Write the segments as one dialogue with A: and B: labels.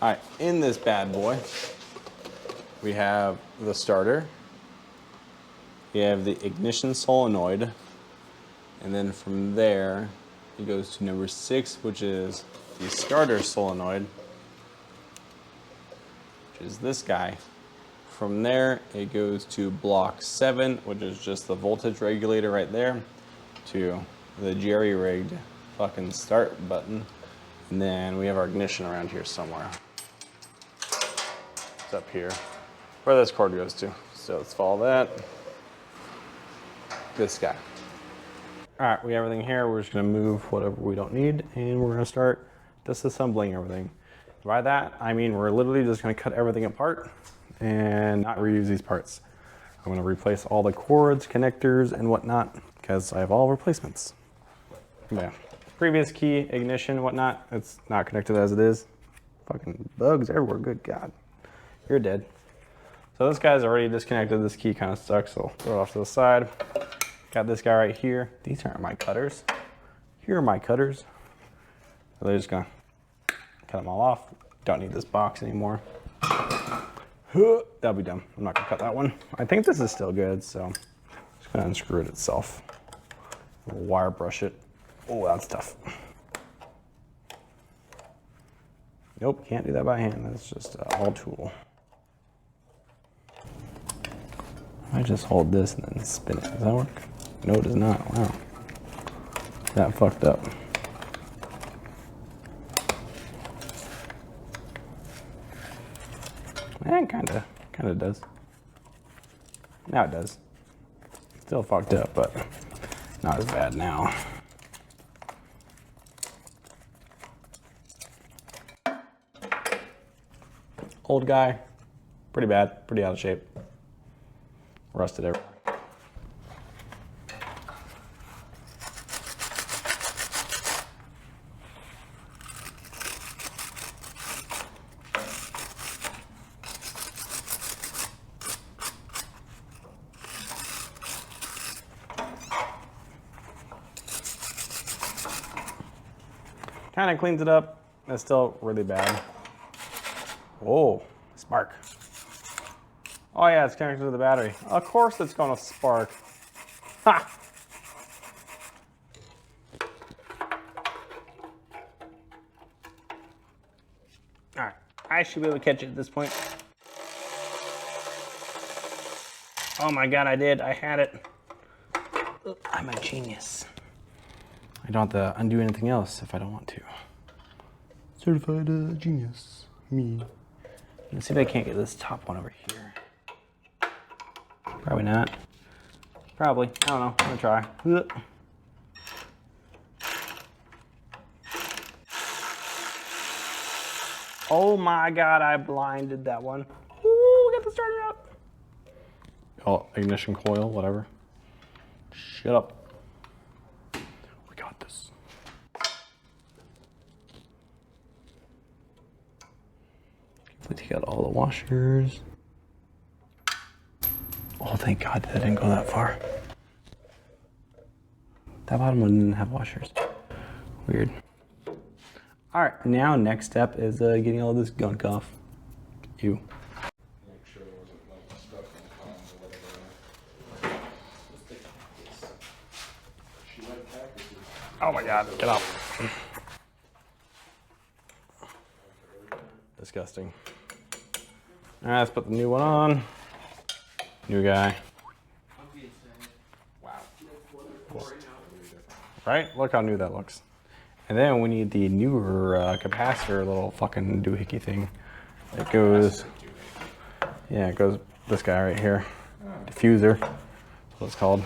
A: All right, in this bad boy, we have the starter. We have the ignition solenoid. And then from there, it goes to number 6, which is the starter solenoid, which is this guy. From there, it goes to block 7, which is just the voltage regulator right there, to the jerry-rigged fucking start button. And then we have our ignition around here somewhere. It's up here, where this cord goes to. So let's follow that. This guy. All right, we have everything here. We're just gonna move whatever we don't need, and we're gonna start disassembling everything. By that, I mean we're literally just gonna cut everything apart and not reuse these parts. I'm gonna replace all the cords, connectors, and whatnot, because I have all replacements. Yeah, previous key, ignition, whatnot, it's not connected as it is. Fucking bugs everywhere, good God. You're dead. So this guy's already disconnected. This key kind of stuck, so throw it off to the side. Got this guy right here. These aren't my cutters. Here are my cutters. So they're just gonna cut them all off. Don't need this box anymore. That'll be dumb. I'm not gonna cut that one. I think this is still good, so I'm just gonna unscrew it itself. We'll wire brush it. Oh, that's tough. Nope, can't do that by hand. That's just all tool. I just hold this and then spin it. Does that work? No, it does not. Wow. That fucked up. And kinda does. Now it does. Still fucked up, but not as bad now. Old guy, pretty bad, pretty out of shape. Rusted everywhere. Kind of cleans it up. It's still really bad. Whoa, spark. Oh yeah, it's connected to the battery. Of course it's gonna spark. Ha! All right, I should be able to catch it at this point. Oh my God, I did, I had it. I'm a genius. I don't have to undo anything else if I don't want to. Certified genius, me. Let's see if I can't get this top one over here. Probably not. Probably, I don't know, I'm gonna try. Oh my God, I blinded that one. Ooh, get the starter out. Oh, ignition coil, whatever. Shut up. We got this. We take out all the washers. Oh, thank God that didn't go that far. That bottom one didn't have washers. Weird. All right, now next step is getting all this gunk off. Ew.
B: Make sure there wasn't like stuff in the columns or whatever. She liked cactuses.
A: Oh my God, get off. Disgusting. All right, let's put the new one on. New guy. Wow. Right? Look how new that looks. And then we need the newer capacitor, little fucking doohickey thing. It goes, yeah, it goes this guy right here. Diffuser. That's what it's called.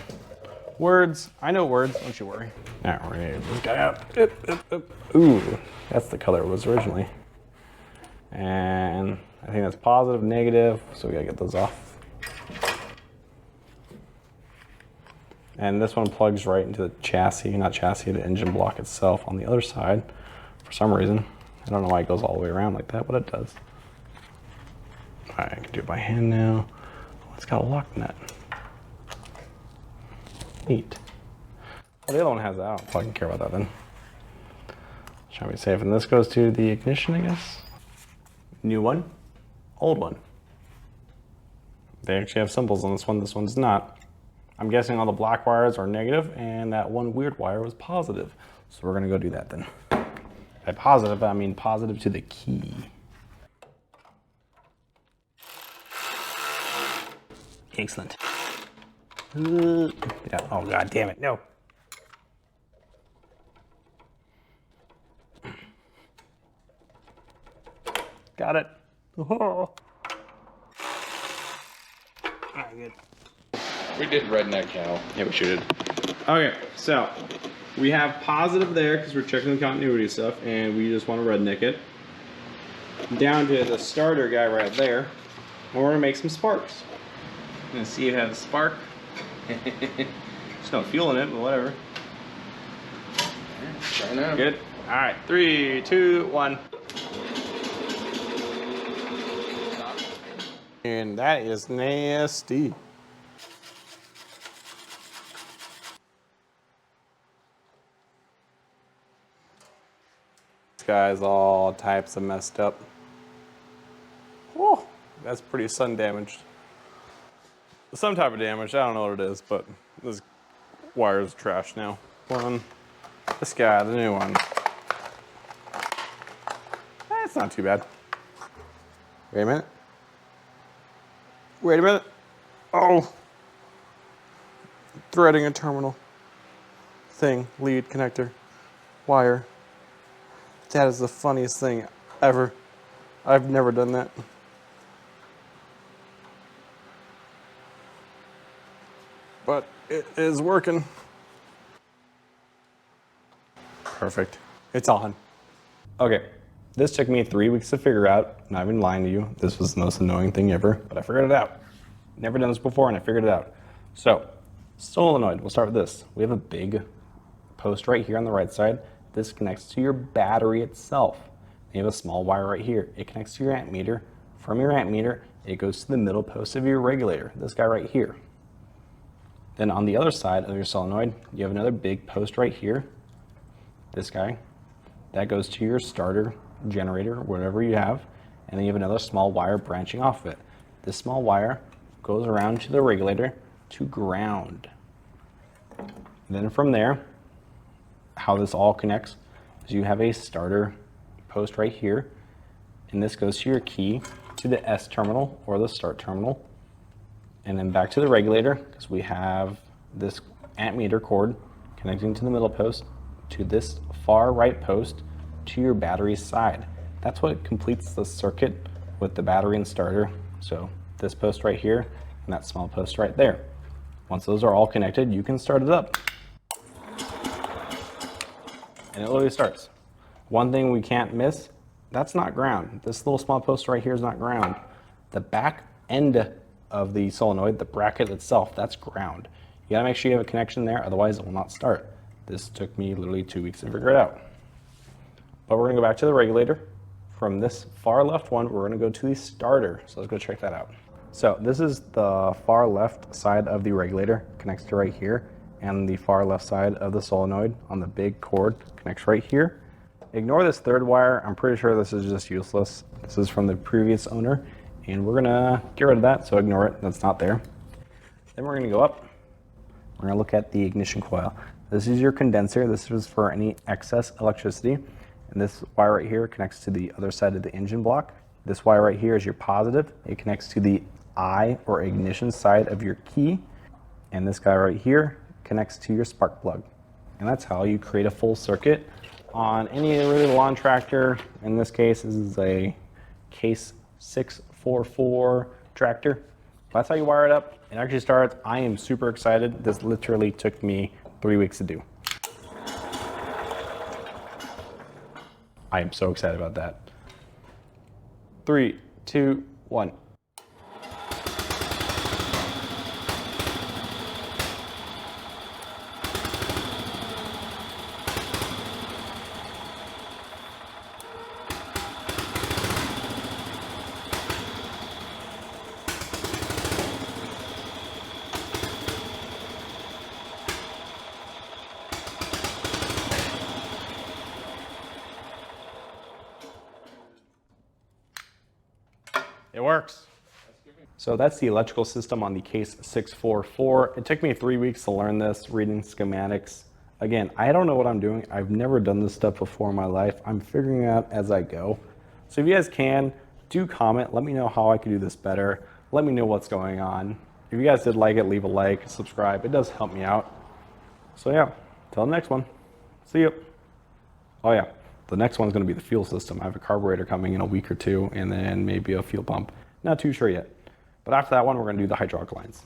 A: Words. I know words, don't you worry. All right, we're gonna get this guy up. Ooh, that's the color it was originally. And I think that's positive, negative, so we gotta get those off. And this one plugs right into the chassis, not chassis, the engine block itself on the other side for some reason. I don't know why it goes all the way around like that, but it does. All right, I can do it by hand now. Oh, it's got a lock nut. Neat. Well, the other one has that. I don't fucking care about that then. Shall we safe? And this goes to the ignition, I guess. new one, old one. They actually have symbols on this one. This one's not. I'm guessing all the black wires are negative and that one weird wire was positive. So we're gonna go do that then. By positive, I mean positive to the key. Excellent. Yeah. Oh, God damn it, no. Got it. Oh. All right, good.
B: We did redneck cow.
A: Yeah, we sure did. Okay, so we have positive there because we're checking the continuity stuff and we just want to redneck it. Down to the starter guy right there. And we're gonna make some sparks. I'm gonna see if it has a spark. There's no fuel in it, but whatever.
B: Try now.
A: Good. All right, 3, 2, 1. And that is nasty. This guy's all types of messed up. Whoa, that's pretty sun damaged. Some type of damage, I don't know what it is, but this wire's trash now. This guy, the new one. It's not too bad. Wait a minute. Wait a minute. Oh. Threading a terminal. Thing, lead, connector, wire. That is the funniest thing ever. I've never done that. But it is working. Perfect. It's on. Okay, this took me 3 weeks to figure out. Not even lying to you. This was the most annoying thing ever, but I figured it out. Never done this before and I figured it out. So, solenoid, we'll start with this. We have a big post right here on the right side. This connects to your battery itself. You have a small wire right here. It connects to your ammeter. From your ammeter, it goes to the middle post of your regulator, this guy right here. Then on the other side of your solenoid, you have another big post right here, this guy. That goes to your starter, generator, whatever you have. And then you have another small wire branching off of it. This small wire goes around to the regulator to ground. And then from there, how this all connects is you have a starter post right here, and this goes to your key, to the S terminal or the start terminal, and then back to the regulator because we have this ammeter cord connecting to the middle post to this far right post to your battery side. That's what completes the circuit with the battery and starter. So this post right here and that small post right there. Once those are all connected, you can start it up. And it literally starts. One thing we can't miss, that's not ground. This little small post right here is not ground. The back end of the solenoid, the bracket itself, that's ground. You gotta make sure you have a connection there, otherwise it will not start. This took me literally 2 weeks to figure it out. But we're gonna go back to the regulator. From this far left one, we're gonna go to the starter. So let's go check that out. So this is the far left side of the regulator, connects to right here. And the far left side of the solenoid on the big cord connects right here. Ignore this third wire. I'm pretty sure this is just useless. This is from the previous owner and we're gonna get rid of that, so ignore it, that's not there. Then we're gonna go up. We're gonna look at the ignition coil. This is your condenser. This is for any excess electricity. And this wire right here connects to the other side of the engine block. This wire right here is your positive. It connects to the I or ignition side of your key. And this guy right here connects to your spark plug. And that's how you create a full circuit on any really lawn tractor. In this case, this is a Case 644 tractor. That's how you wire it up. It actually starts. I am super excited. This literally took me 3 weeks to do. I am so excited about that. 3, 2, 1. It works. So that's the electrical system on the Case 644. It took me 3 weeks to learn this, reading schematics. Again, I don't know what I'm doing. I've never done this stuff before in my life. I'm figuring it out as I go. So if you guys can, do comment. Let me know how I can do this better. Let me know what's going on. If you guys did like it, leave a like, subscribe. It does help me out. So yeah, till the next one. See you. Oh yeah, the next one's gonna be the fuel system. I have a carburetor coming in a week or two, and then maybe a fuel pump. Not too sure yet. But after that one, we're gonna do the hydraulic lines.